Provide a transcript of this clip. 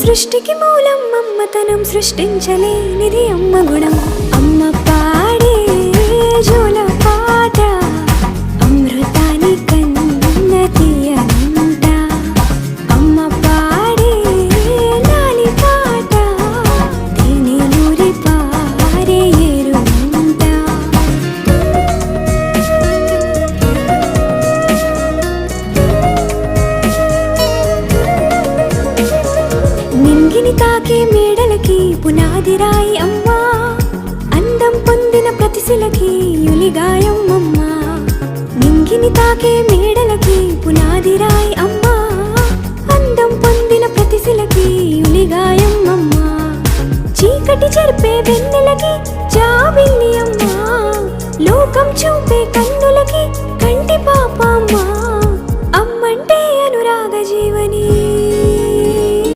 సృష్టికి మూలం మమ్మతనం సృష్టించలేనిది అమ్మ గుణం. అమ్మ పాడే జోల పాట అమృతాని కన్న తీయనంట. అమ్మ పాడే లాలి పాట తేనెలూరి పారే ఏరునంట. నింగిని తాకే మేడలకి పునాది రాయి అమ్మా, అందం పొందిన ప్రతిశిలకి యులిగాయం అమ్మా. నింగిని తాకే మేడలకి పునాది రాయి అమ్మా,